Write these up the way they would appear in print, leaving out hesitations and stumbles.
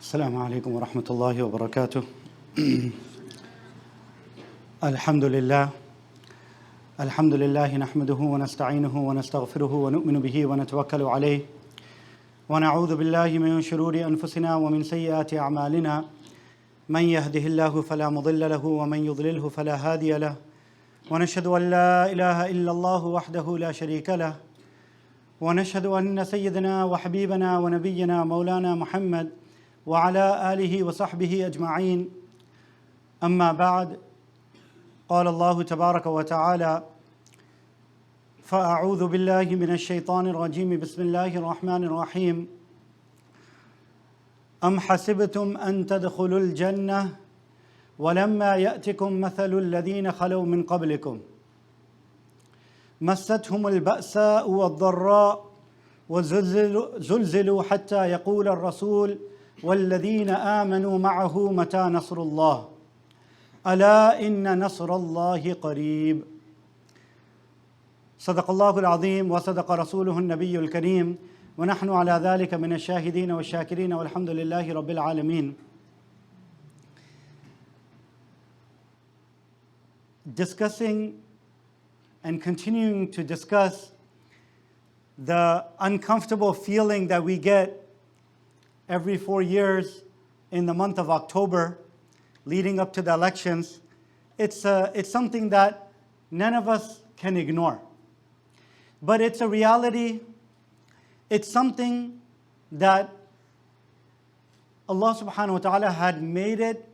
السلام عليكم ورحمة الله وبركاته. الحمد لله نحمده ونستعينه ونستغفره ونؤمن به ونتوكل عليه ونعوذ بالله من شرور أنفسنا ومن سيئات أعمالنا. من يهده الله فلا مضل له ومن يضلله فلا هادي له، ونشهد أن لا إله إلا الله وحده لا شريك له، ونشهد أن سيدنا وحبيبنا ونبينا مولانا محمد وعلى آله وصحبه أجمعين. أما بعد، قال الله تبارك وتعالى: فأعوذ بالله من الشيطان الرجيم، بسم الله الرحمن الرحيم. أم حسبتم أن تدخلوا الجنة ولما يأتكم مثل الذين خلوا من قبلكم مستهم البأساء والضراء وزلزلوا حتى يقول الرسول والذين آمنوا معه متى نصر الله ألا إن نصر الله قريب. صدق الله العظيم وصدق رسوله النبي الكريم، ونحن على ذلك من الشاهدين والشاكرين والحمد لله رب العالمين. Discussing and continuing to discuss the uncomfortable feeling that we get every 4 years in the month of October leading up to the elections. It's something that none of us can ignore. But it's a reality. It's something that Allah subhanahu wa ta'ala had made it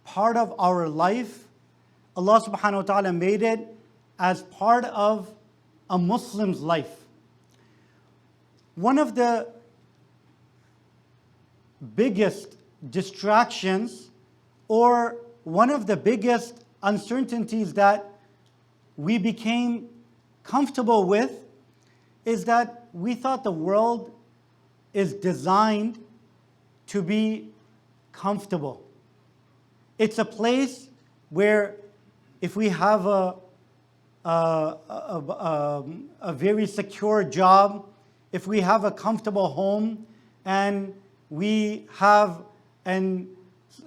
part of our life. Allah subhanahu wa ta'ala made it as part of a Muslim's life. One of the biggest distractions, or one of the biggest uncertainties that we became comfortable with, is that we thought the world is designed to be comfortable. It's a place where if we have a very secure job, if we have a comfortable home, and we have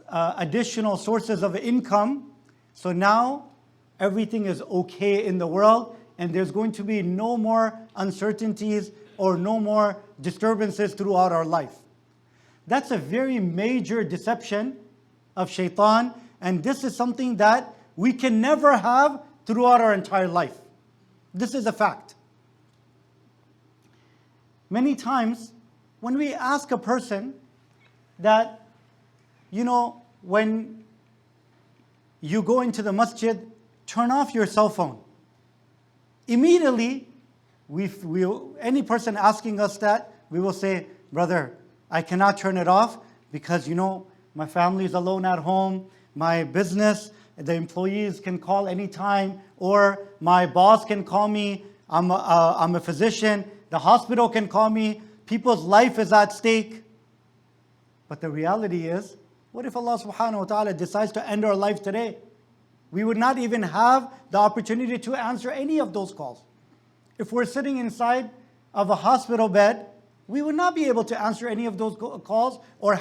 additional sources of income, so now everything is okay in the world, and there's going to be no more uncertainties or no more disturbances throughout our life. That's a very major deception of shaitan, and this is something that we can never have throughout our entire life. This is a fact. Many times when we ask a person that, when you go into the masjid, turn off your cell phone. Immediately, any person asking us that, we will say, brother, I cannot turn it off because, my family is alone at home, my business, the employees can call anytime, or my boss can call me, I'm a physician, the hospital can call me, people's life is at stake. But the reality is, what if Allah subhanahu wa ta'ala decides to end our life today? We would not even have the opportunity to answer any of those calls. If we're sitting inside of a hospital bed, we would not be able to answer any of those calls or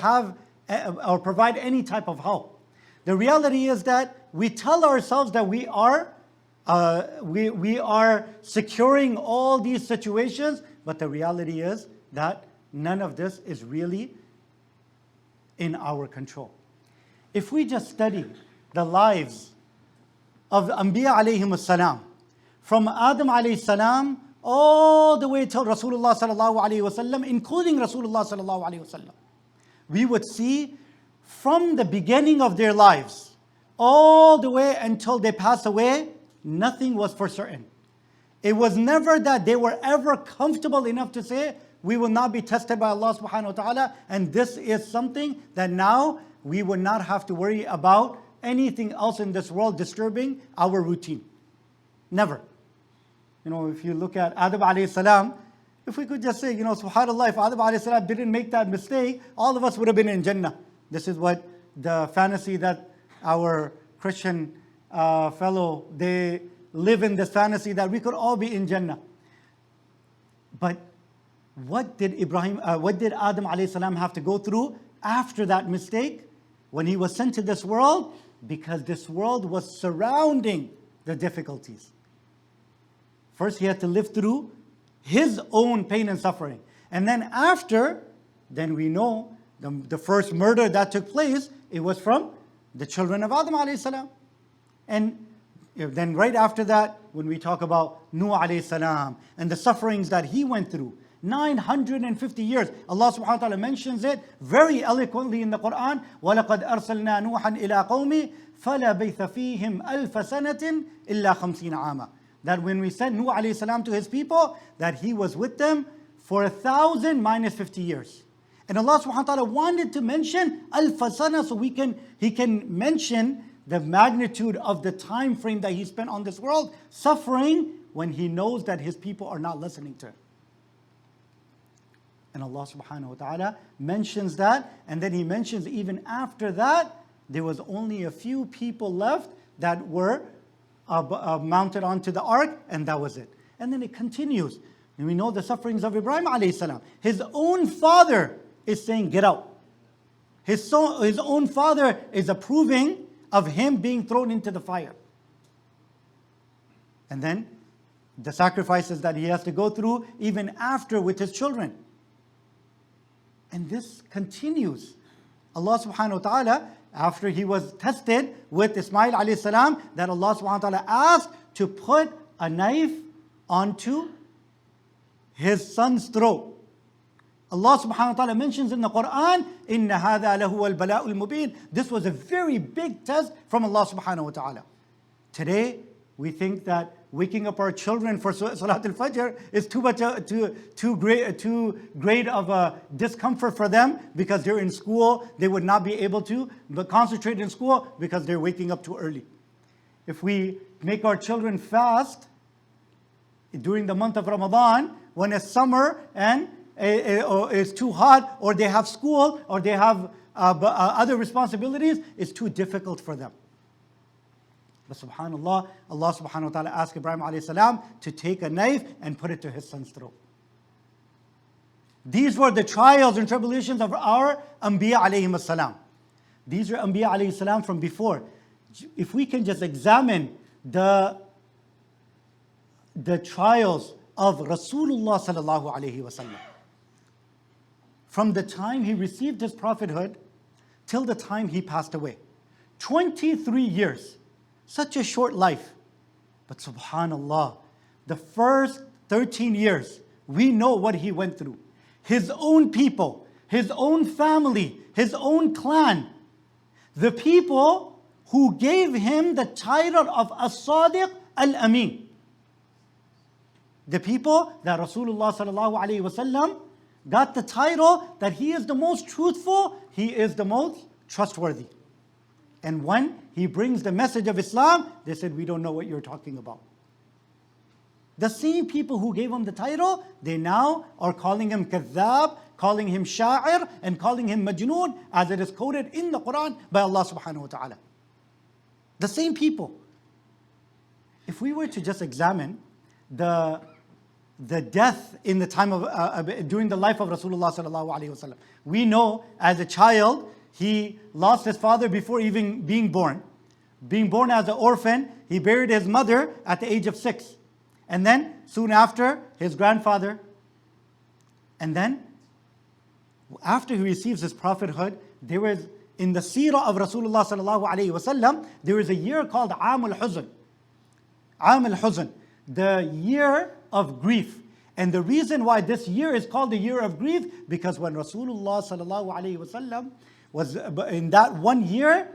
provide any type of help. The reality is that we tell ourselves that we are securing all these situations, but the reality is that none of this is really in our control. If we just study the lives of the Anbiya alayhim salam, from Adam alayhi salam all the way till Rasulullah sallallahu alayhi wasallam, including Rasulullah sallallahu alayhi wasallam, we would see from the beginning of their lives all the way until they pass away, nothing was for certain. It was never that they were ever comfortable enough to say, we will not be tested by Allah subhanahu wa ta'ala, and this is something that now we will not have to worry about anything else in this world disturbing our routine. Never. If you look at Adam alayhi salam, if we could just say, subhanAllah, if Adam alayhi salam didn't make that mistake, all of us would have been in Jannah. This is what the fantasy that our Christian fellow, they live in this fantasy that we could all be in Jannah. But what did Adam alayhi salam have to go through after that mistake, when he was sent to this world, because this world was surrounding the difficulties. First, he had to live through his own pain and suffering. And then after, then we know the first murder that took place, it was from the children of Adam alayhi salam. And then right after that, when we talk about Nuh alayhi salam and the sufferings that he went through, 950 years. Allah subhanahu wa ta'ala mentions it very eloquently in the Quran. وَلَقَدْ أَرْسَلْنَا نُوحًا إِلَىٰ قَوْمِ فَلَبِثَ فِيهِمْ أَلْفَ سَنَةٍ إِلَّا 50 عَامًا. That when we sent Nuh alayhi salam to his people, that he was with them for 1,000 minus 50 years. And Allah subhanahu wa ta'ala wanted to mention alfa sana so he can mention the magnitude of the time frame that he spent on this world suffering when he knows that his people are not listening to him. And Allah subhanahu wa ta'ala mentions that, and then he mentions even after that, there was only a few people left that were mounted onto the ark, and that was it. And then it continues. And we know the sufferings of Ibrahim alayhi salam. His own father is saying, get out. His own father is approving of him being thrown into the fire. And then the sacrifices that he has to go through even after with his children. And this continues. Allah subhanahu wa ta'ala, after he was tested with Ismail alayhi salam, that Allah subhanahu wa ta'ala asked to put a knife onto his son's throat. Allah subhanahu wa ta'ala mentions in the Quran, إِنَّ هَذَا لَهُوَ الْبَلَاءُ الْمُبِينُ. This was a very big test from Allah subhanahu wa ta'ala. Today, we think that waking up our children for Salat al-Fajr is too great of a discomfort for them because they're in school. They would not be able to concentrate in school because they're waking up too early. If we make our children fast during the month of Ramadan, when it's summer and it's too hot, or they have school, or they have other responsibilities, it's too difficult for them. But subhanAllah, Allah subhanahu wa ta'ala asked Ibrahim alayhi salam to take a knife and put it to his son's throat. These were the trials and tribulations of our Anbiya alayhim salam. These are Anbiya alayhi salam from before. If we can just examine the trials of Rasulullah sallallahu alayhi wasallam, from the time he received his prophethood till the time he passed away. 23 years. Such a short life. But subhanallah, the first 13 years, we know what he went through. His own people, his own family, his own clan. The people who gave him the title of As-Sadiq Al-Amin. The people that Rasulullah sallallahu alayhi wasallam got the title that he is the most truthful, he is the most trustworthy. And when he brings the message of Islam, they said, we don't know what you're talking about. The same people who gave him the title, they now are calling him kadhab, calling him sha'ir, and calling him majnoon, as it is quoted in the Quran by Allah subhanahu wa ta'ala. The same people. If we were to just examine the death in the time of during the life of Rasulullah sallallahu alaihi wasallam, we know as a child he lost his father before even being born. Being born as an orphan, he buried his mother at the age of 6, and then soon after his grandfather, and then after he receives his prophethood, there was in the seerah of Rasulullah sallallahu alaihi wasallam, there is a year called Aam al-Huzn. Aam al-Huzn, the year of grief. And the reason why this year is called the year of grief, because when Rasulullah sallallahu alaihi wasallam was in that 1 year,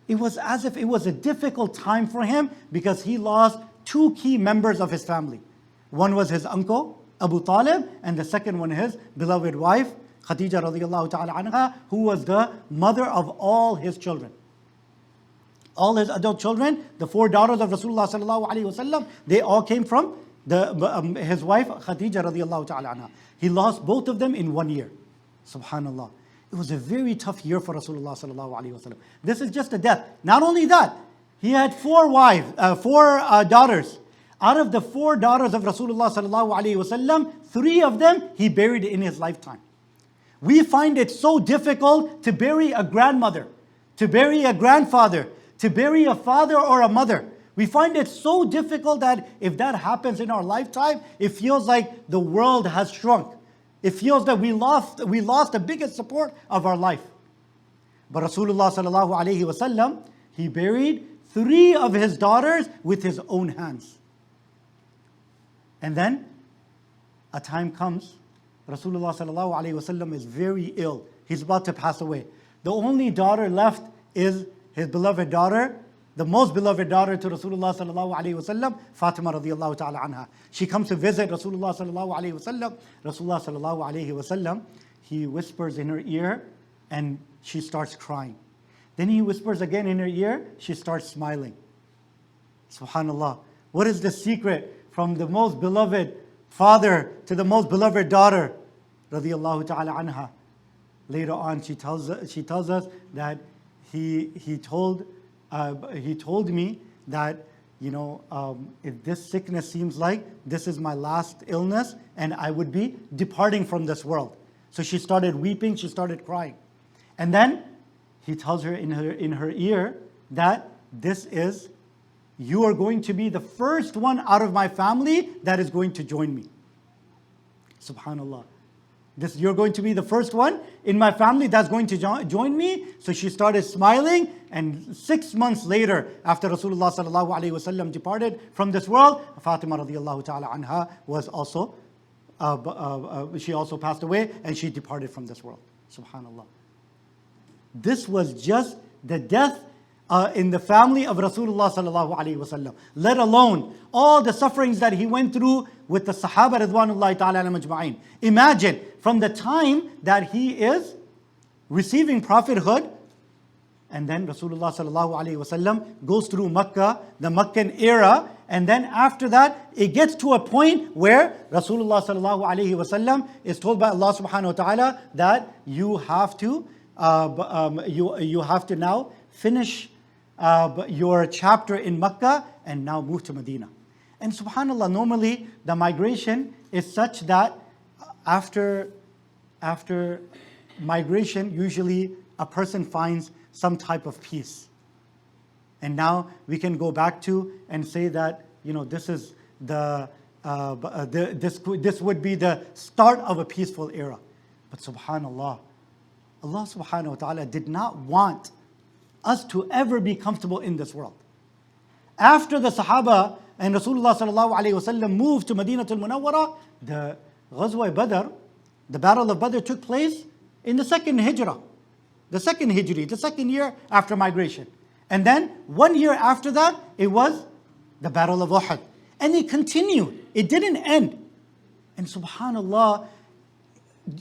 it was as if it was a difficult time for him because he lost 2 key members of his family. One was his uncle, Abu Talib, and the second one his beloved wife, Khadija radiallahu ta'ala anha, who was the mother of all his children. All his adult children, the 4 daughters of Rasulullah sallallahu alaihi wasallam, they all came from his wife Khadija radiallahu ta'ala anha. He lost both of them in 1 year. Subhanallah. It was a very tough year for Rasulullah sallallahu alaihi wasallam. This is just a death. Not only that, he had 4 daughters. Out of the 4 daughters of Rasulullah sallallahu alaihi wasallam, 3 of them he buried in his lifetime. We find it so difficult to bury a grandmother, to bury a grandfather, to bury a father or a mother. We find it so difficult that if that happens in our lifetime, it feels like the world has shrunk. It feels that we lost the biggest support of our life. But Rasulullah sallallahu alaihi wasallam, he buried 3 of his daughters with his own hands. And then a time comes, Rasulullah sallallahu alaihi wasallam is very ill. He's about to pass away. The only daughter left is his beloved daughter, the most beloved daughter to Rasulullah sallallahu alaihi wasallam, Fatima radiyallahu ta'ala anha. She comes to visit Rasulullah sallallahu alaihi wasallam. Rasulullah sallallahu alaihi wasallam, he whispers in her ear and she starts crying. Then he whispers again in her ear, she starts smiling. Subhanallah. What is the secret from the most beloved father to the most beloved daughter? Radiyallahu ta'ala anha. Later on, she tells us that he told me that, if this sickness seems like this is my last illness and I would be departing from this world. So she started weeping, she started crying. And then he tells her in her ear that you are going to be the first one out of my family that is going to join me. Subhanallah. You're going to be the first one in my family that's going to join me. So she started smiling, and 6 months later, after Rasulullah sallallahu alaihi wasallam departed from this world, Fatima radiyallahu ta'ala anha was also, she also passed away, and she departed from this world. Subhanallah. This was just the death in the family of Rasulullah sallallahu alaihi wasallam. Let alone all the sufferings that he went through with the Sahaba ridwanullahi ta'ala alayhim ajma'in. Imagine from the time that he is receiving prophethood, and then Rasulullah sallallahu alaihi wasallam goes through Makkah, the Meccan era, and then after that it gets to a point where Rasulullah sallallahu alaihi wasallam is told by Allah subhanahu wa ta'ala that you have to now finish your chapter in Makkah and now move to Medina. And subhanallah, normally the migration is such that after migration, usually a person finds some type of peace. And now we can go back to and say that, this is this would be the start of a peaceful era. But subhanallah, Allah subhanahu wa ta'ala did not want us to ever be comfortable in this world. After the Sahaba and Rasulullah sallallahu alaihi wasallam moved to Madinatul Munawwara, the Ghazwa Badr, the Battle of Badr took place in the second Hijrah, the second Hijri, the second year after migration. And then 1 year after that, it was the Battle of Uhud. And it continued. It didn't end. And subhanallah,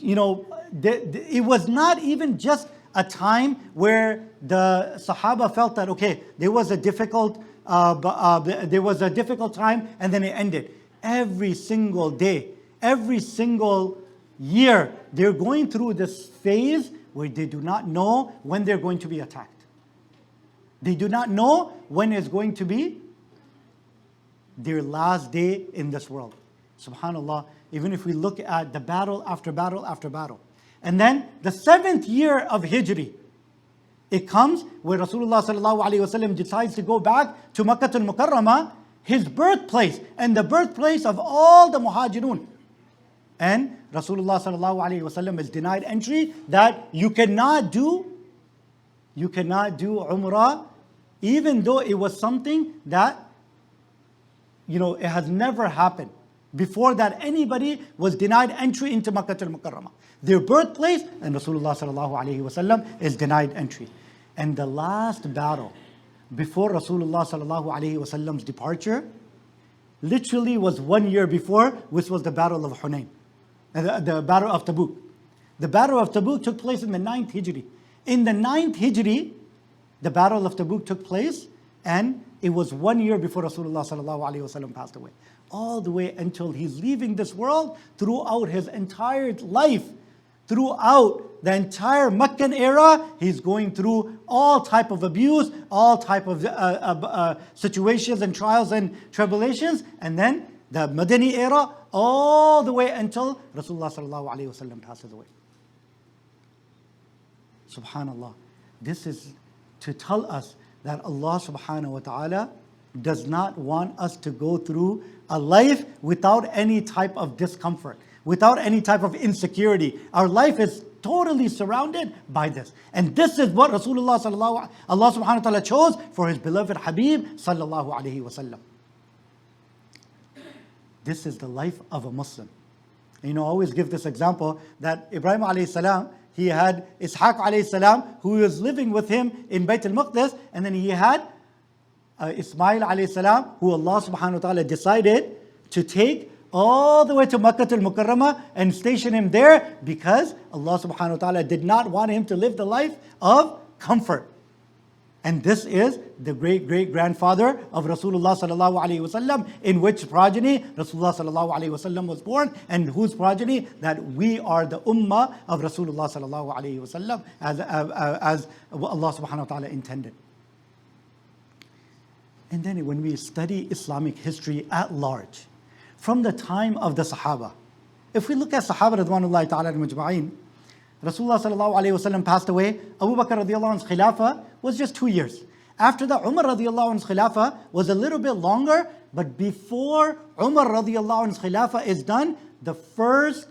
it was not even just a time where the Sahaba felt that, okay, there was a difficult time and then it ended. Every single day, every single year, they're going through this phase where they do not know when they're going to be attacked. They do not know when it's going to be their last day in this world. Subhanallah, even if we look at the battle after battle after battle. And then the 7th year of Hijri, it comes where Rasulullah sallallahu alaihi wasallam decides to go back to Makkah al-Mukarramah, his birthplace and the birthplace of all the Muhajirun. And Rasulullah sallallahu alaihi wasallam is denied entry, that you cannot do Umrah, even though it was something that, it has never happened. Before that, anybody was denied entry into Makkah al-Mukarramah, their birthplace, and Rasulullah sallallahu alaihi wasallam is denied entry. And the last battle before Rasulullah sallallahu alaihi wasallam's departure literally was 1 year before, which was the Battle of Hunayn, the Battle of Tabuk. The Battle of Tabuk took place in the 9th Hijri. In the 9th Hijri, the Battle of Tabuk took place, and it was 1 year before Rasulullah sallallahu alaihi wasallam passed away. All the way until he's leaving this world, throughout his entire life, throughout the entire Meccan era, he's going through all type of abuse, all type of situations and trials and tribulations. And then the Madani era, all the way until Rasulullah sallallahu alaihi wasallam passes away. Subhanallah. This is to tell us that Allah subhanahu wa ta'ala does not want us to go through a life without any type of discomfort, without any type of insecurity. Our life is totally surrounded by this. And this is what Rasulullah Allah subhanahu wa ta'ala chose for his beloved Habib sallallahu alayhi wa sallam. This is the life of a Muslim. I always give this example that Ibrahim alayhi salam, he had Ishaq alayhi salam who was living with him in Bayt al-Maqdis, and then he had Ismail alayhi salam who Allah subhanahu wa ta'ala decided to take all the way to Makkah al-Mukarramah and station him there because Allah subhanahu wa ta'ala did not want him to live the life of comfort. And this is the great-great-grandfather of Rasulullah sallallahu alaihi wasallam, in which progeny Rasulullah sallallahu alaihi wasallam was born, and whose progeny that we are the ummah of Rasulullah sallallahu alaihi wasallam as Allah subhanahu wa ta'ala intended. And then when we study Islamic history at large, from the time of the Sahaba, if we look at Sahaba radwanullahi ta'ala majma'in, Rasulullah sallallahu alayhi wasallam passed away. Abu Bakr radiallahu anhu's khilafah was just 2 years. After that, Umar radiallahu anhu's khilafah was a little bit longer, but before Umar radiallahu anhu's khilafah is done, the first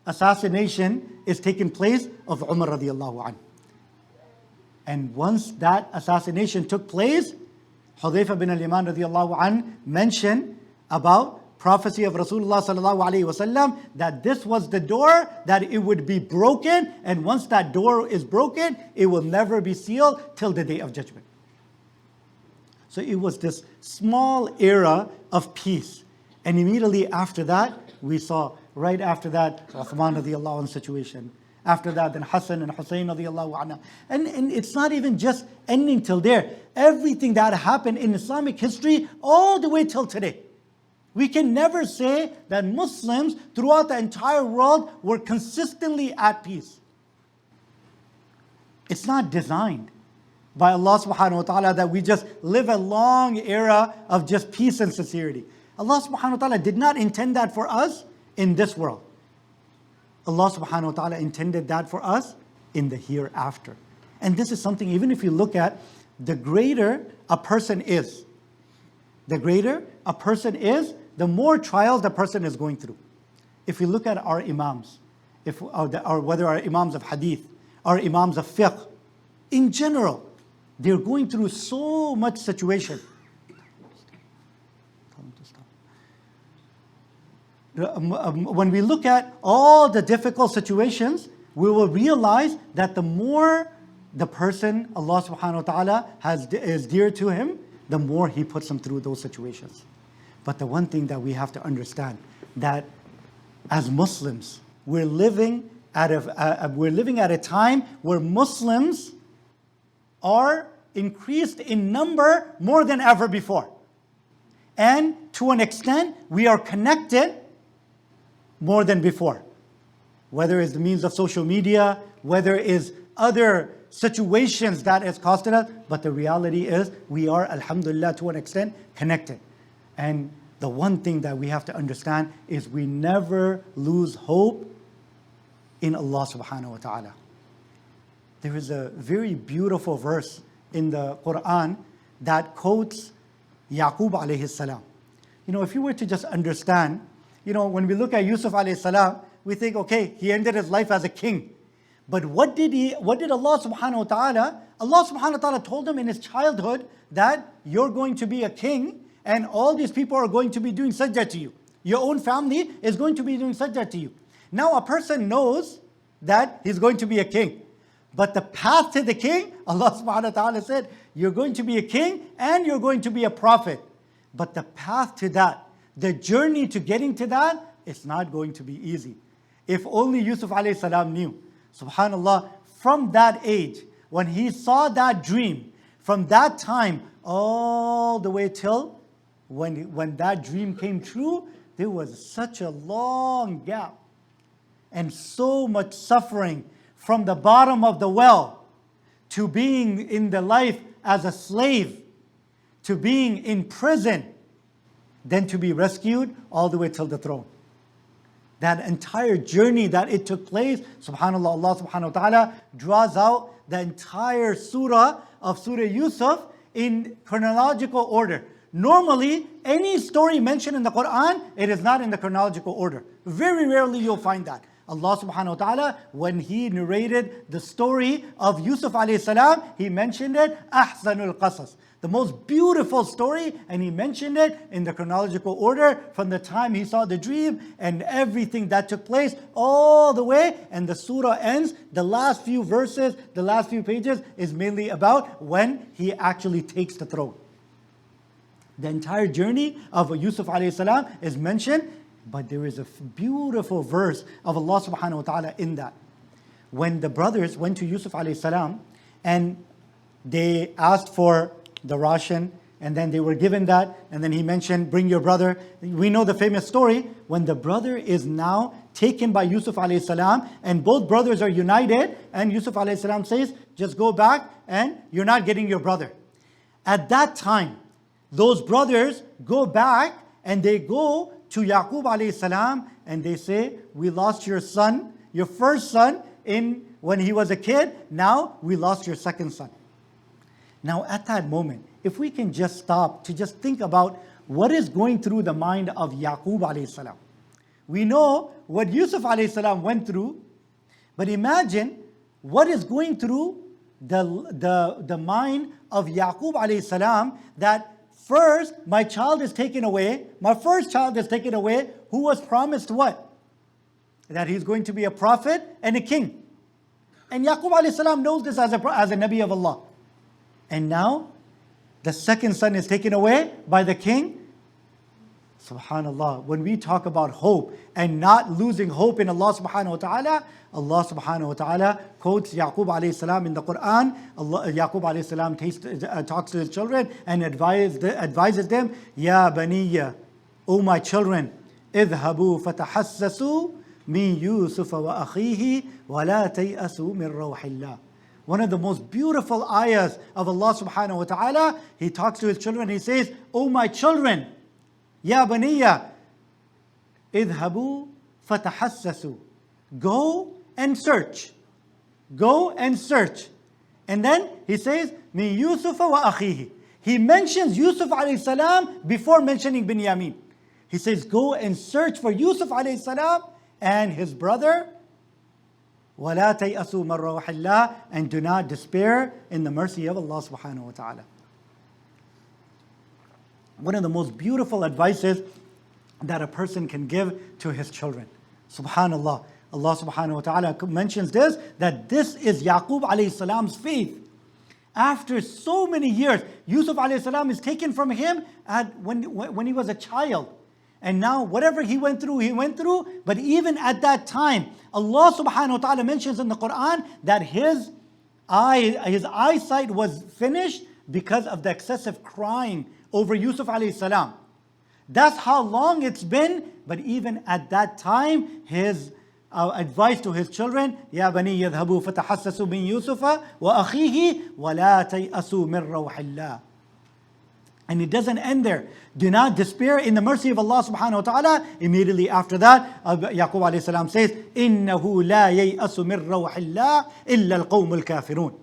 assassination is taking place of Umar radiallahu anhu. And once that assassination took place, Hudhayfah bin al-Yaman radiallahu anhu mentioned about prophecy of Rasulullah sallallahu alaihi wasallam that this was the door, that it would be broken, and once that door is broken, it will never be sealed till the day of judgment. So it was this small era of peace. And immediately after that, we saw, right after that, Uthman radiallahu anhu situation. After that, then Hassan and Hussein radiallahu anhu. And it's not even just ending till there. Everything that happened in Islamic history all the way till today. We can never say that Muslims throughout the entire world were consistently at peace. It's not designed by Allah subhanahu wa ta'ala that we just live a long era of just peace and sincerity. Allah subhanahu wa ta'ala did not intend that for us in this world. Allah subhanahu wa ta'ala intended that for us in the hereafter. And this is something, even if you look at, the greater a person is, the more trials the person is going through. If we look at our imams, or whether our imams of hadith, our imams of fiqh, in general, they're going through so much situation. When we look at all the difficult situations, we will realize that the more the person, Allah subhanahu wa ta'ala, is dear to him, the more he puts him through those situations. But the one thing that we have to understand, that as Muslims, we're living at a time where Muslims are increased in number more than ever before. And to an extent, we are connected more than before. Whether it's the means of social media, whether it's other situations that has costed us, but the reality is we are, alhamdulillah, to an extent, connected. And the one thing that we have to understand is we never lose hope in Allah subhanahu wa ta'ala. There is a very beautiful verse in the Quran that quotes Yaqub alayhi salam. If you were to just understand, when we look at Yusuf alayhi salam, we think, okay, he ended his life as a king. But what did Allah subhanahu wa ta'ala, Allah subhanahu wa ta'ala told him in his childhood that you're going to be a king and all these people are going to be doing sajda to you. Your own family is going to be doing sajda to you. Now a person knows that he's going to be a king. But the path to the king, Allah subhanahu wa ta'ala said, you're going to be a king and you're going to be a prophet. But the path to that, the journey to getting to that, it's not going to be easy. If only Yusuf alayhi salam knew. Subhanallah, from that age, when he saw that dream, from that time all the way till when that dream came true, there was such a long gap and so much suffering, from the bottom of the well to being in the life as a slave, to being in prison, then to be rescued all the way till the throne. that entire journey that it took place, subhanAllah, Allah subhanahu wa ta'ala draws out the entire surah of Surah Yusuf in chronological order. Normally, any story mentioned in the Quran, it is not in the chronological order. Very rarely you'll find that. Allah subhanahu wa ta'ala, when He narrated the story of Yusuf alayhi salam, He mentioned it, Ahsanul Qasas, the most beautiful story, and He mentioned it in the chronological order from the time he saw the dream and everything that took place all the way, and the surah ends. The last few verses, the last few pages is mainly about when he actually takes the throne. The entire journey of Yusuf alayhi salam is mentioned, but there is a beautiful verse of Allah subhanahu wa ta'ala in that. When the brothers went to Yusuf alayhi salam and they asked for the ration, and then they were given that, and then he mentioned, bring your brother. We know the famous story when the brother is now taken by Yusuf alayhi salam, and both brothers are united, and Yusuf alayhi salam says, just go back and you're not getting your brother. At that time, those brothers go back and they go to Yaqub alayhi salam and they say, we lost your son, your first son when he was a kid, now we lost your second son. Now at that moment, if we can just stop to just think about what is going through the mind of Yaqub alayhi salam. We know what Yusuf alayhi salam went through, but imagine what is going through the mind of Yaqub alayhi salam, that first my child is taken away, my first child is taken away, who was promised what? That he's going to be a prophet and a king. And Yaqub alayhi salam knows this as a Nabi of Allah. And now, the second son is taken away by the king. Subhanallah, when we talk about hope and not losing hope in Allah subhanahu wa ta'ala, Allah subhanahu wa ta'ala quotes Yaqub alayhi salam in the Quran. Yaqub alayhi salam talks to his children and advises them, Ya baniya, O my children, idhabu fatahassasu min Yusuf wa akhihi wa la tayasu min rawhillah. One of the most beautiful ayahs of Allah subhanahu wa ta'ala, He talks to His children, He says, O my children, Ya baniya, idhabu fatahassasu. Go and search. Go and search. And then He says, Min Yusuf wa akhihi. He mentions Yusuf alayhi salam before mentioning Binyamin. He says, go and search for Yusuf alayhi salam and his brother. وَلَا تَيْأَسُوا مِنْ رَوْحِ اللَّهِ, and do not despair in the mercy of Allah subhanahu wa ta'ala. One of the most beautiful advices that a person can give to his children. Subhanallah. Allah subhanahu wa ta'ala mentions this, that this is Yaqub alayhi salam's faith. After so many years, Yusuf alayhi salam is taken from him when he was a child. And now whatever he went through. But even at that time, Allah subhanahu wa ta'ala mentions in the Quran that his eyesight was finished because of the excessive crying over Yusuf alayhi salam. That's how long it's been. But even at that time, his advice to his children, Ya bani yadhabu fatahassasu min Yusufa wa akhihi wa la tayasu min rawhillah. And it doesn't end there. Do not despair in the mercy of Allah subhanahu wa ta'ala. Immediately after that, Yaqub alayhi salam says, إِنَّهُ لَا يَيْأَسُ مِنْ رَوْحِ اللَّهِ إِلَّا الْقَوْمُ الْكَافِرُونَ.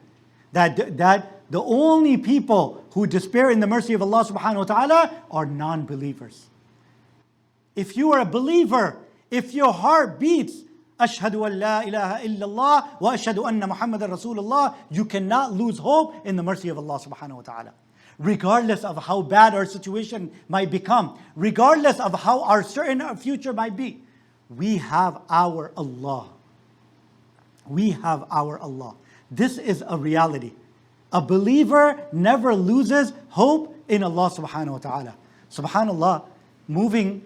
That the only people who despair in the mercy of Allah subhanahu wa ta'ala are non-believers. If you are a believer, if your heart beats, أشهد أن لا إله إلا الله وأشهد أن محمد رسول الله, you cannot lose hope in the mercy of Allah subhanahu wa ta'ala. Regardless of how bad our situation might become, regardless of how our certain future might be, we have our Allah. We have our Allah. This is a reality. A believer never loses hope in Allah subhanahu wa ta'ala. Subhanallah, moving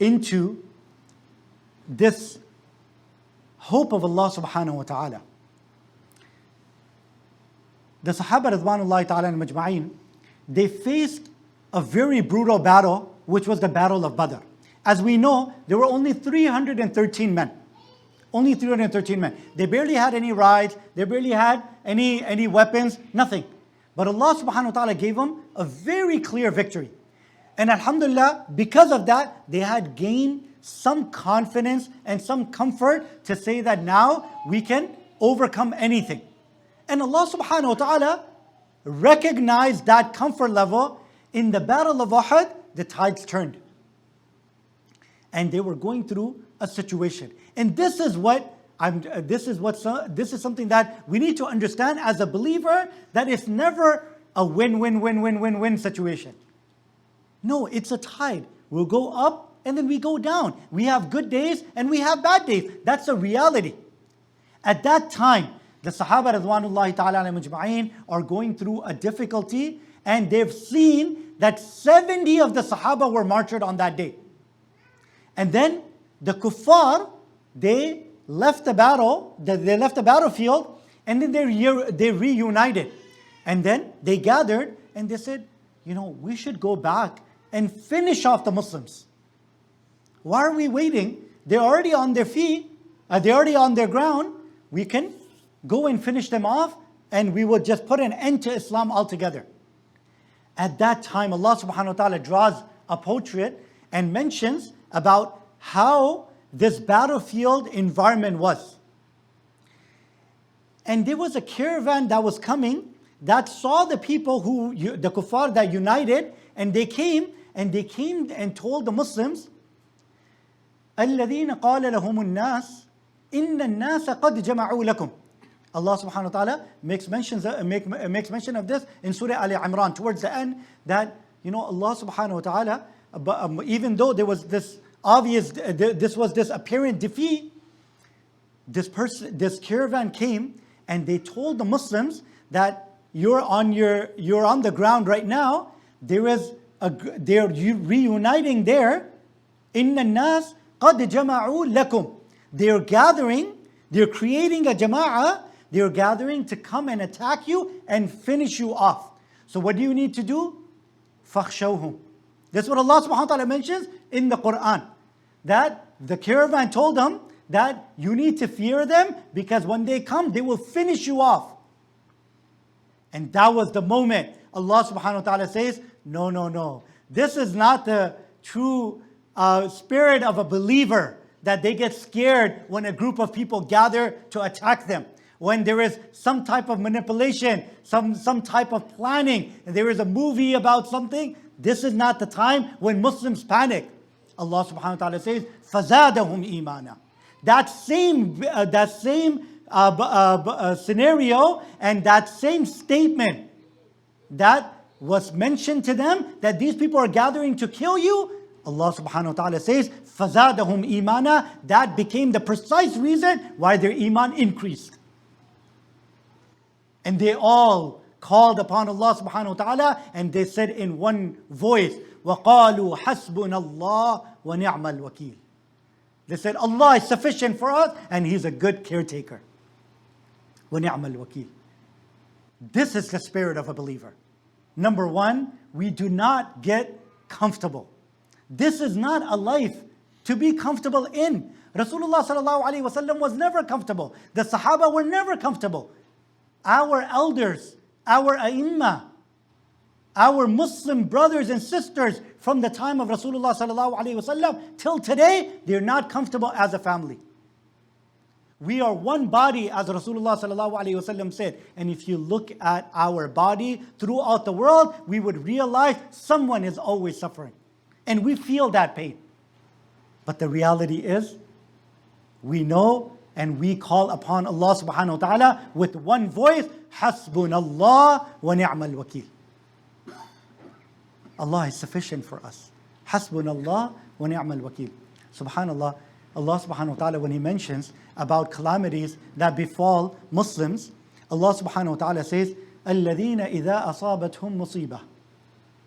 into this hope of Allah subhanahu wa ta'ala. The Sahaba Ridwanullahi ta'ala and Majma'een, they faced a very brutal battle, which was the Battle of Badr. As we know, there were only 313 men. Only 313 men. They barely had any rides, they barely had any weapons, nothing. But Allah subhanahu wa ta'ala gave them a very clear victory. And alhamdulillah, because of that, they had gained some confidence and some comfort to say that now we can overcome anything. And Allah subhanahu wa ta'ala recognized that comfort level. In the battle of Uhud, the tides turned. And they were going through a situation. And this is something that we need to understand as a believer, that it's never a win situation. No, it's a tide. We'll go up and then we go down. We have good days and we have bad days. That's a reality. At that time, the Sahaba Radwanullahi ta'ala alayhim ajma'in are going through a difficulty, and they've seen that 70 of the Sahaba were martyred on that day. And then the kuffar, they left the battlefield, and then they reunited. And then they gathered and they said, we should go back and finish off the Muslims. Why are we waiting? They're already on their feet, they're already on their ground. We can go and finish them off, and we will just put an end to Islam altogether. At that time, Allah subhanahu wa ta'ala draws a portrait and mentions about how this battlefield environment was. And there was a caravan that was coming that saw the people the kuffar that united, and they came and told the Muslims, الَّذِينَ قَالَ لَهُمُ النَّاسِ إِنَّ النَّاسَ قَدْ جَمَعُوا لَكُمْ. Allah subhanahu wa ta'ala makes mention of this in Surah Al Imran towards the end, that Allah subhanahu wa ta'ala, even though there was this obvious, this was this apparent defeat, this caravan came and they told the Muslims that you're on the ground right now. They're reuniting there. Inna nas qad jama'u lakum. They're gathering. They're creating a jama'ah. They're gathering to come and attack you and finish you off. So what do you need to do? فَخْشَوْهُمْ. That's what Allah subhanahu wa ta'ala mentions in the Quran. That the caravan told them that you need to fear them, because when they come, they will finish you off. And that was the moment Allah subhanahu wa ta'ala says, no. This is not the true spirit of a believer, that they get scared when a group of people gather to attack them. When there is some type of manipulation, some type of planning, and there is a movie about something, this is not the time when Muslims panic. Allah subhanahu wa ta'ala says, فَزَادَهُمْ إِيمَانًا. That same scenario and that same statement that was mentioned to them, that these people are gathering to kill you, Allah subhanahu wa ta'ala says, فَزَادَهُمْ إِيمَانًا. That became the precise reason why their iman increased. And they all called upon Allah subhanahu wa ta'ala, and they said in one voice, وَقَالُوا حَسْبُنَا اللَّهُ وَنِعْمَ الْوَكِيلُ. They said, Allah is sufficient for us, and He's a good caretaker. وَنِعْمَ الْوَكِيلُ. This is the spirit of a believer. Number one, we do not get comfortable. This is not a life to be comfortable in. Rasulullah sallallahu alaihi wasallam was never comfortable. The Sahaba were never comfortable. Our elders, our ai our Muslim brothers and sisters from the time of Rasulullah sallallahu alaihi wasallam till today, they're not comfortable as a family. We are one body, as Rasulullah sallallahu alaihi wasallam said. And if you look at our body throughout the world, we would realize someone is always suffering. And we feel that pain. But the reality is, we know and we call upon Allah subhanahu wa ta'ala with one voice, Hasbunallah wa ni'mal wakil. Allah is sufficient for us. Hasbunallah wa ni'mal wakil. Subhanallah, Allah subhanahu wa ta'ala, when He mentions about calamities that befall Muslims, Allah subhanahu wa ta'ala says, الَّذِينَ إِذَا أَصَابَتْهُمْ مُصِيبَةٌ.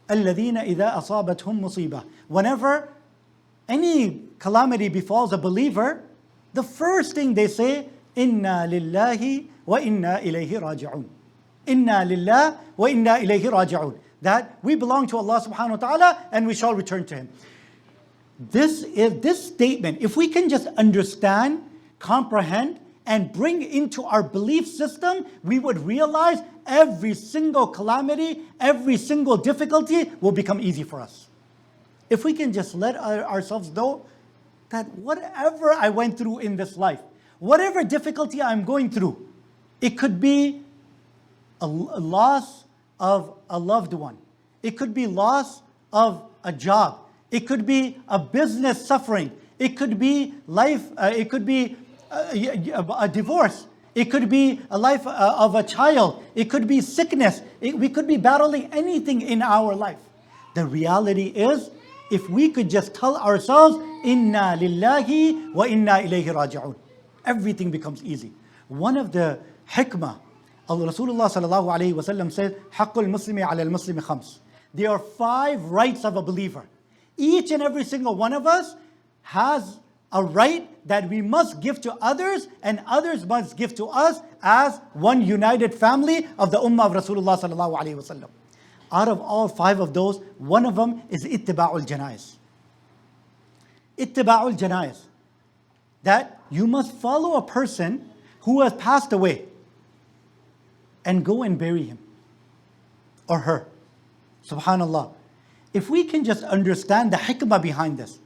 الَّذِينَ إِذَا أَصَابَتْهُمْ مُصِيبَةٌ. Whenever any calamity befalls a believer, the first thing they say, Inna lillahi wa inna ilayhi raji'un. Inna lillah wa inna ilayhi raji'un. That we belong to Allah subhanahu wa ta'ala and we shall return to Him. This statement, if we can just understand, comprehend, and bring into our belief system, we would realize every single calamity, every single difficulty will become easy for us. If we can just let ourselves know, that whatever I went through in this life, whatever difficulty I'm going through, it could be a loss of a loved one. It could be loss of a job. It could be a business suffering. It could be life, it could be a divorce. It could be a life of a child. It could be sickness. We could be battling anything in our life. The reality is, if we could just tell ourselves, Inna lillahi wa inna ilayhi raji'un, everything becomes easy. One of the hikmah, Rasulullah sallallahu alayhi wa sallam says, Haqqul muslimi ala al-muslimi khams. There are 5 rights of a believer. Each and every single one of us has a right that we must give to others, and others must give to us as one united family of the ummah of Rasulullah sallallahu alayhi wa sallam. Out of all 5 of those, one of them is ittiba'ul janaiz. Ittiba'ul janaiz. That you must follow a person who has passed away and go and bury him or her. Subhanallah. If we can just understand the hikmah behind this.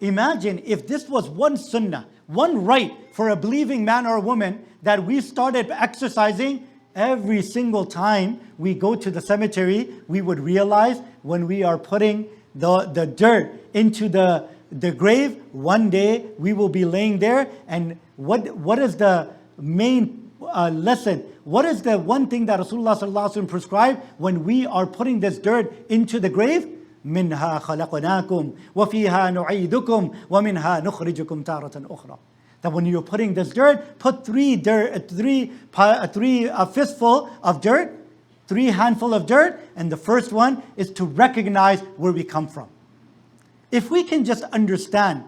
Imagine if this was one sunnah, one right for a believing man or a woman that we started exercising every single time we go to the cemetery. We would realize when we are putting the dirt into the grave, one day we will be laying there. And what is the main lesson? What is the one thing that Rasulullah sallallahu alaihi wasallam prescribed when we are putting this dirt into the grave? منها خلقناكم وفيها نعيدكم ومنها نخرجكم تارة أخرى. That when you're putting this dirt, put three fistful of dirt, 3 handful of dirt, and the first one is to recognize where we come from. If we can just understand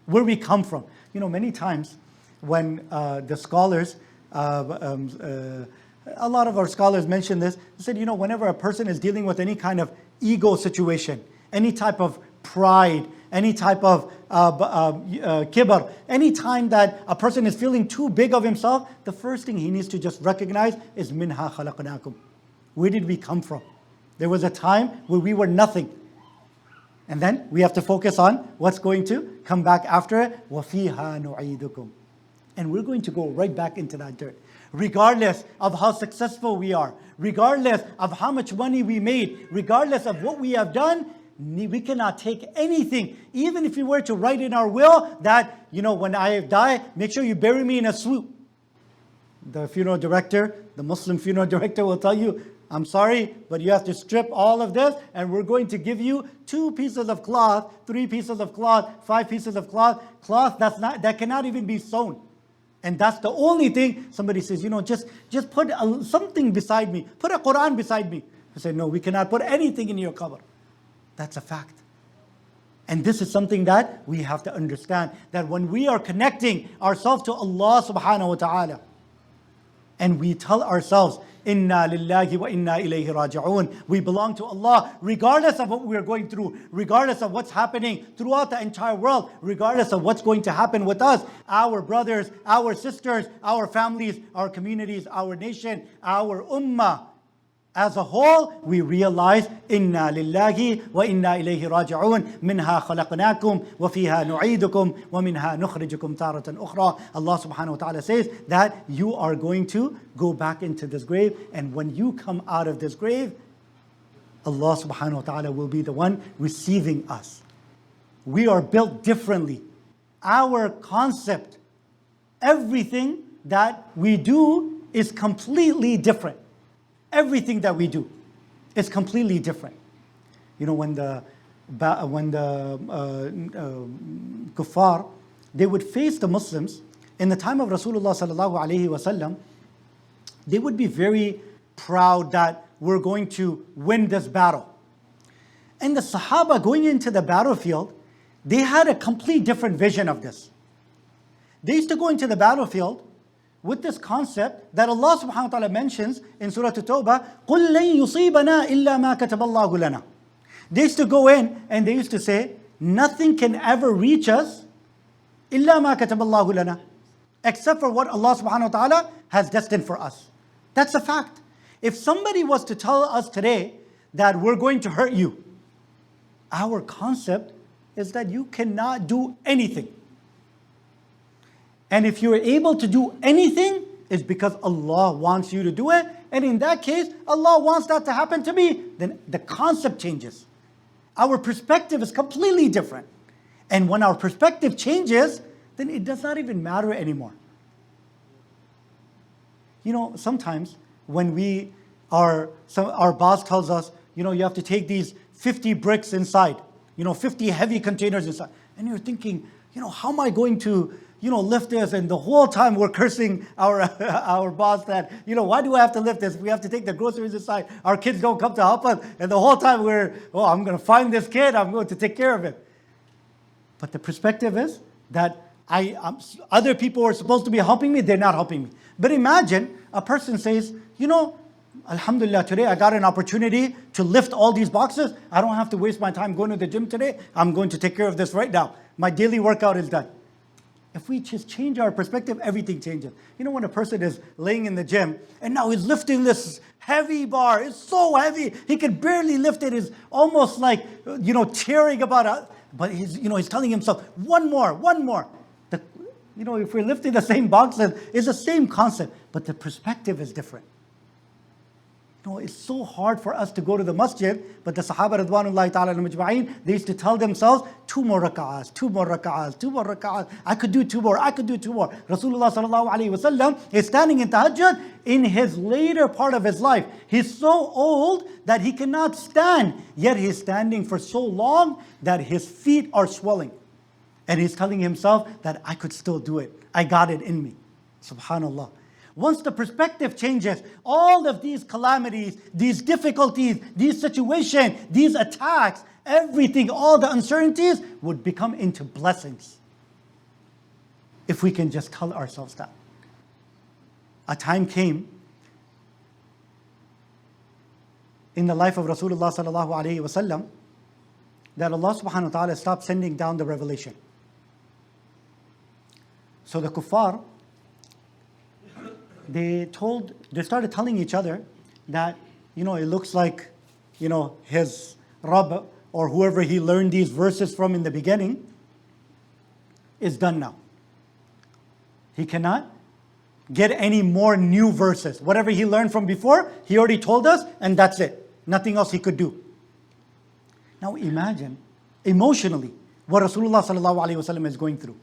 where we come from, many times when the scholars, a lot of our scholars mention this, they said, whenever a person is dealing with any kind of ego situation, any type of pride, any type of kibr, any time that a person is feeling too big of himself, the first thing he needs to just recognize is minha khalaqnakum. Where did we come from? There was a time where we were nothing. And then we have to focus on what's going to come back after it. وَفِيهَا نُعِيدُكُمْ. And we're going to go right back into that dirt. Regardless of how successful we are, regardless of how much money we made, regardless of what we have done, we cannot take anything. Even if we were to write in our will that, when I die, make sure you bury me in a swoop. The funeral director, the Muslim funeral director will tell you, I'm sorry, but you have to strip all of this, and we're going to give you 2 pieces of cloth, 3 pieces of cloth, 5 pieces of cloth that cannot even be sewn. And that's the only thing. Somebody says, just put something beside me. Put a Quran beside me. I say, no, we cannot put anything in your qabr. That's a fact. And this is something that we have to understand. That when we are connecting ourselves to Allah subhanahu wa ta'ala, and we tell ourselves, Inna lillahi wa inna ilayhi raji'un. We belong to Allah regardless of what we are going through, regardless of what's happening throughout the entire world, regardless of what's going to happen with us, our brothers, our sisters, our families, our communities, our nation, our ummah. As a whole, we realize, Inna lillahi wa inna ilayhi raji'un, minha khalaqnakum wa fiha nu'idukum wa minha nukhrijukum taratan ukhra. Allah subhanahu wa ta'ala says that you are going to go back into this grave, and when you come out of this grave, Allah subhanahu wa ta'ala will be the one receiving us. We are built differently. Our concept, everything that we do is completely different. Everything that we do is completely different. When the kuffar, they would face the Muslims in the time of Rasulullah sallallahu alaihi wasallam, they would be very proud that we're going to win this battle. And the Sahaba going into the battlefield, they had a complete different vision of this. They used to go into the battlefield with this concept that Allah subhanahu wa ta'ala mentions in Surah At-Tawbah, قُلْ لَن يُصِيبَنَا إِلَّا مَا كَتَبَ اللَّهُ لَنَا. They used to go in and they used to say, nothing can ever reach us إِلَّا مَا كَتَبَ اللَّهُ لَنَا, except for what Allah subhanahu wa ta'ala has destined for us. That's a fact. If somebody was to tell us today that we're going to hurt you, our concept is that you cannot do anything. And if you're able to do anything, it's because Allah wants you to do it. And in that case, Allah wants that to happen to me. Then the concept changes. Our perspective is completely different. And when our perspective changes, then it does not even matter anymore. You know, sometimes when our boss tells us, you know, you have to take these 50 bricks inside, you know, 50 heavy containers inside. And you're thinking, you know, how am I going to, you know, lift this? And the whole time we're cursing our boss that, you know, why do I have to lift this? We have to take the groceries inside. Our kids don't come to help us. And the whole time I'm going to find this kid. I'm going to take care of it. But the perspective is that other people are supposed to be helping me. They're not helping me. But imagine a person says, you know, Alhamdulillah, today I got an opportunity to lift all these boxes. I don't have to waste my time going to the gym today. I'm going to take care of this right now. My daily workout is done. If we just change our perspective, everything changes. You know, when a person is laying in the gym and now he's lifting this heavy bar, it's so heavy, he can barely lift it. It's almost like, you know, tearing about it. But he's telling himself, one more. You know, if we're lifting the same boxes, it's the same concept, but the perspective is different. You know, it's so hard for us to go to the masjid, but the Sahaba Radwanullahi ta'ala al-Majma'in, they used to tell themselves, 2 more rak'ahs, 2 more rak'ahs, 2 more rak'ahs. I could do 2 more. Rasulullah sallallahu alayhi wa sallam is standing in tahajjud in his later part of his life. He's so old that he cannot stand, yet he's standing for so long that his feet are swelling. And he's telling himself that I could still do it. I got it in me. Subhanallah. Once the perspective changes, all of these calamities, these difficulties, these situations, these attacks, everything, all the uncertainties would become into blessings. If we can just tell ourselves that. A time came in the life of Rasulullah sallallahu alayhi wa sallam that Allah subhanahu wa ta'ala stopped sending down the revelation. So the kuffar, they started telling each other that, you know, it looks like, you know, his Rabb or whoever he learned these verses from in the beginning is done now. He cannot get any more new verses. Whatever he learned from before, he already told us, and that's it. Nothing else he could do. Now imagine emotionally what Rasulullah sallallahu alaihi wasallam is going through.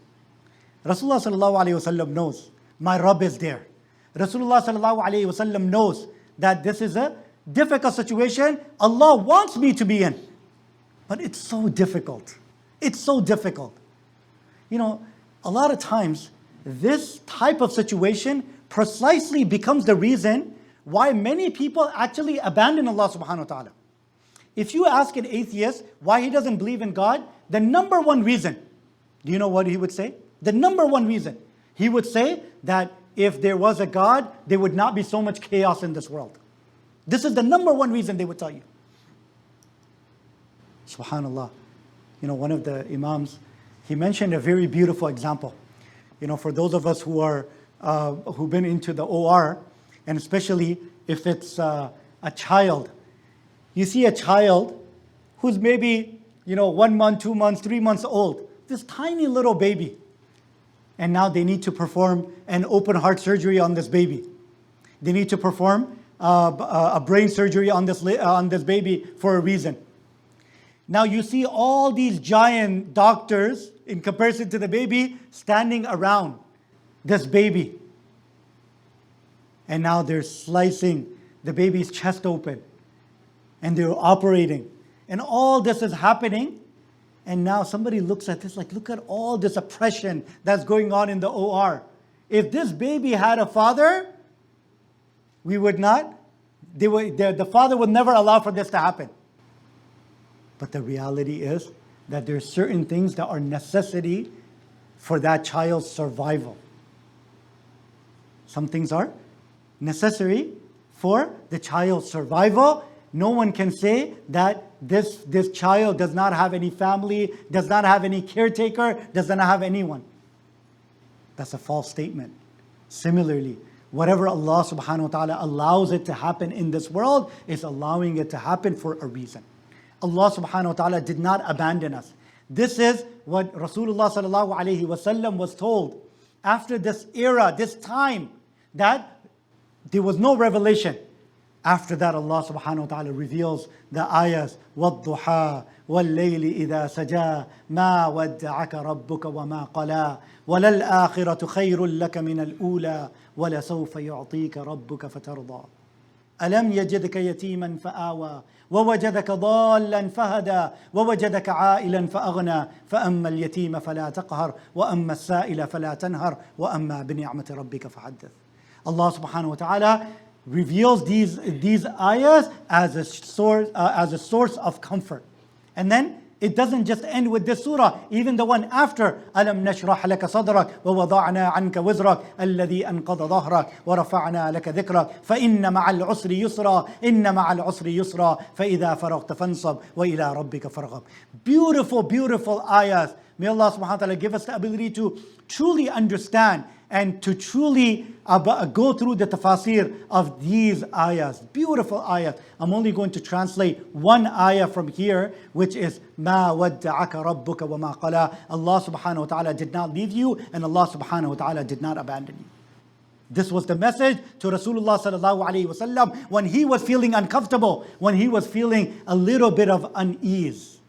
Rasulullah sallallahu alaihi wasallam knows my Rabb is there. Rasulullah sallallahu alaihi wasallam knows that this is a difficult situation Allah wants me to be in. But it's so difficult. It's so difficult. You know, a lot of times this type of situation precisely becomes the reason why many people actually abandon Allah subhanahu wa ta'ala. If you ask an atheist why he doesn't believe in God, the number one reason, do you know what he would say? The number one reason, he would say that if there was a God, there would not be so much chaos in this world. This is the number one reason they would tell you. Subhanallah. You know, one of the Imams, he mentioned a very beautiful example. You know, for those of us who've been into the OR, and especially if it's a child. You see a child who's maybe, you know, 1 month, 2 months, 3 months old. This tiny little baby. And now they need to perform an open heart surgery on this baby. They need to perform a brain surgery on this baby for a reason. Now you see all these giant doctors in comparison to the baby standing around this baby. And now they're slicing the baby's chest open. And they're operating. And all this is happening. And now somebody looks at this like, look at all this oppression that's going on in the OR. If this baby had a father, we would not. The father would never allow for this to happen. But the reality is that there are certain things that are necessity for that child's survival. Some things are necessary for the child's survival. No one can say that this child does not have any family, does not have any caretaker, does not have anyone. That's a false statement. Similarly, whatever Allah subhanahu wa ta'ala allows it to happen in this world is allowing it to happen for a reason. Allah subhanahu wa ta'ala did not abandon us. This is what Rasulullah sallallahu alayhi wa sallam was told after this era, this time, that there was no revelation. After that, Allah subhanahu wa ta'ala reveals the ayahs, وَالضُّحَى وَاللَّيْلِ إِذَا سَجَى مَا وَدَّعَكَ رَبُّكَ وَمَا قَلَى وَلَلْآخِرَةُ خَيْرٌ لَكَ مِنَ الْأُولَى وَلَسَوْفَ يُعْطِيكَ رَبُّكَ فَتَرْضَى أَلَمْ يَجِدْكَ يَتِيمًا فَآوَى ووجدك ضالا فهدى ووجدك عائلا فأغنى فأما اليتيم فلا تقهر وأما السائل فلا تنهر وأما بنعمة ربك فحدث. Allah subhanahu wa ta'ala reveals these ayahs as a source of comfort. And then it doesn't just end with this surah, even the one after, أَلَمْ نَشْرَحْ لَكَ صَدْرَكَ وَوَضَعْنَا عَنْكَ وِزْرَكَ الَّذِي أَنْقَضَ ظَهْرَكَ وَرَفَعْنَا لَكَ ذِكْرَكَ فَإِنَّ مَعَ الْعُسْرِ يُسْرًا إِنَّ مَعَ الْعُسْرِ يُسْرًا فَإِذَا فَرَغْتَ فَانْصَبْ وَإِلَىٰ رَبِّكَ فَارْغَب. Beautiful, beautiful ayahs. May Allah subhanahu wa ta'ala give us the ability to truly understand and to truly go through the tafasir of these ayahs. Beautiful ayahs. I'm only going to translate one ayah from here, which is مَا وَدَّعَكَ رَبُّكَ وَمَا قَلَى. Allah subhanahu wa ta'ala did not leave you, and Allah subhanahu wa ta'ala did not abandon you. This was the message to Rasulullah sallallahu alaihi wasallam when he was feeling uncomfortable, when he was feeling a little bit of unease.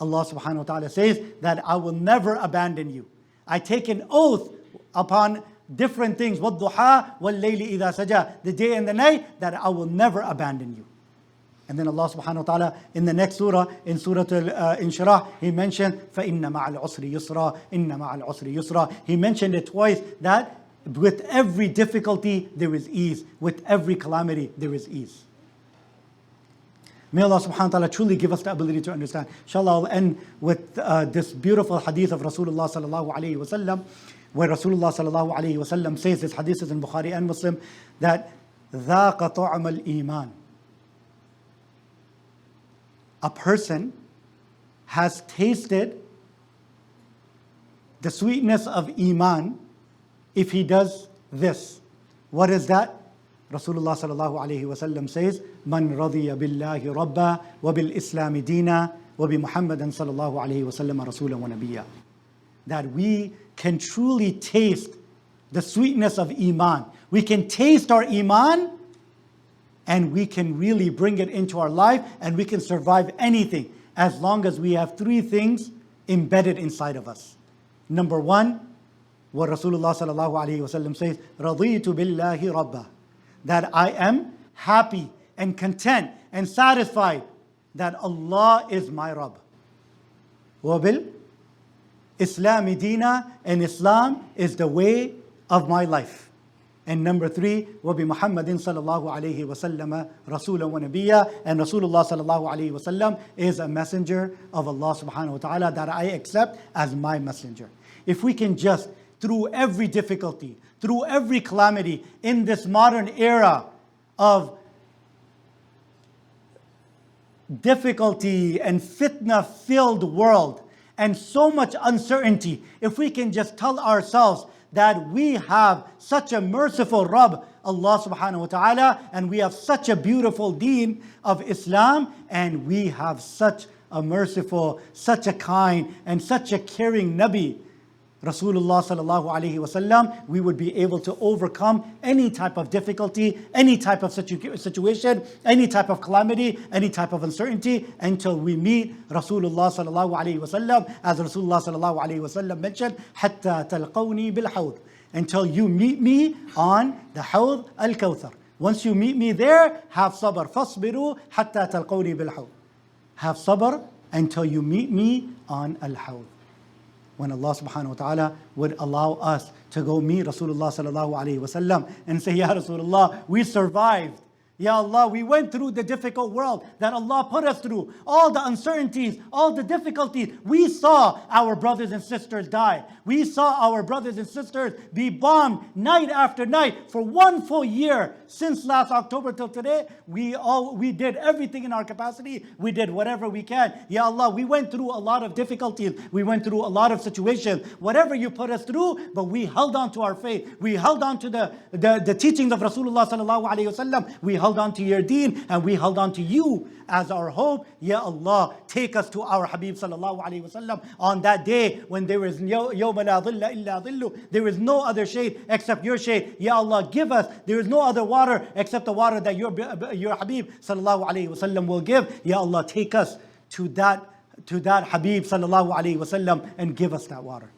Allah subhanahu wa ta'ala says that I will never abandon you. I take an oath upon different things, وَالضُّحَى وَاللَّيْلِ إِذَا سَجَى, the day and the night, that I will never abandon you. And then Allah subhanahu wa ta'ala in the next surah, in Surah Al-Inshirah, He mentioned فَإِنَّ مَعَ الْعُسْرِ يُسْرًا إِنَّ مَعَ الْعُسْرِ يُسْرًا. He mentioned it twice, that with every difficulty there is ease, with every calamity there is ease. May Allah subhanahu wa ta'ala truly give us the ability to understand. Inshallah, I'll end with this beautiful hadith of Rasulullah sallallahu alayhi wa sallam, where Rasulullah sallallahu alayhi wa sallam says, this hadith is in Bukhari and Muslim, that ذَاقَ طَعْمَ الْإِيمَانِ. A person has tasted the sweetness of Iman if he does this. What is that? Rasulullah sallallahu alayhi wa sallam says, Man radiya billahi rabba wa bil islami dina wa bi Muhammadan sallallahu alayhi wa sallam rasulan wa nabiyya. That we can truly taste the sweetness of Iman. We can taste our Iman and we can really bring it into our life and we can survive anything as long as we have three things embedded inside of us. Number one, what Rasulullah sallallahu alayhi wa sallam says, Raditu billahi rabba. That I am happy and content and satisfied that Allah is my Rabb. Wabil Islami Dina, and Islam is the way of my life. And number three, Wabi Muhammadin sallallahu alayhi wa sallam Rasulan wa Nabiyya, and Rasulullah sallallahu alayhi wa sallam is a messenger of Allah subhanahu wa ta'ala that I accept as my messenger. If we can just, through every difficulty, through every calamity in this modern era of difficulty and fitna-filled world and so much uncertainty, if we can just tell ourselves that we have such a merciful Rabb, Allah subhanahu wa ta'ala, and we have such a beautiful deen of Islam, and we have such a merciful, such a kind, and such a caring Nabi, Rasulullah sallallahu alayhi wa sallam, we would be able to overcome any type of difficulty, any type of situation, any type of calamity, any type of uncertainty, until we meet Rasulullah sallallahu alayhi wa sallam. As Rasulullah sallallahu alayhi wa sallam mentioned, حَتَّى تَلْقَوْنِي بِالْحَوْضِ, until you meet me on the Hawd al-Kawthar. Once you meet me there, have sabr. فَاصْبِرُوا حَتَّى تَلْقَوْنِي بِالْحَوْضِ. Have sabr until you meet me on al-Hawd. When Allah subhanahu wa ta'ala would allow us to go meet Rasulullah sallallahu alayhi wa sallam and say, Ya Rasulullah, we survived. Ya Allah, we went through the difficult world that Allah put us through, all the uncertainties, all the difficulties. We saw our brothers and sisters die. We saw our brothers and sisters be bombed night after night for 1 full year. Since last October till today, we did everything in our capacity. We did whatever we can. Ya Allah, we went through a lot of difficulties. We went through a lot of situations. Whatever you put us through, but we held on to our faith. We held on to the teachings of Rasulullah sallallahu alayhi wa sallam. We held held on to your deen and we held on to you as our hope. Ya Allah, take us to our Habib sallallahu alayhi wasallam on that day when there is yawma la dhilla illa dhillu. There is no other shade except your shade. Ya Allah, give us. There is no other water except the water that your Habib sallallahu alayhi wasallam will give. Ya Allah, take us to that Habib sallallahu alayhi wasallam and give us that water.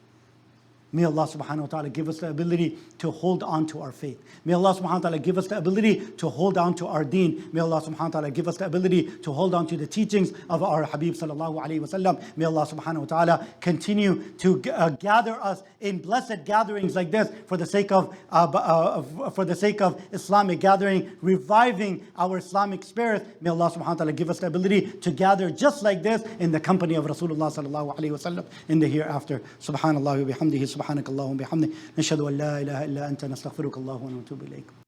May Allah subhanahu wa ta'ala give us the ability to hold on to our faith. May Allah subhanahu wa ta'ala give us the ability to hold on to our deen. May Allah subhanahu wa ta'ala give us the ability to hold on to the teachings of our Habib sallallahu alayhi wa sallam. May Allah subhanahu wa ta'ala continue to gather us in blessed gatherings like this for the sake of Islamic gathering, reviving our Islamic spirit. May Allah subhanahu wa ta'ala give us the ability to gather just like this in the company of Rasulullah sallallahu alayhi wa sallam in the hereafter. Subhanallah wa bihamdihi. سبحانك اللهم وبحمدك نشهد أن لا إله إلا أنت نستغفرك اللهم ونتوب إليك.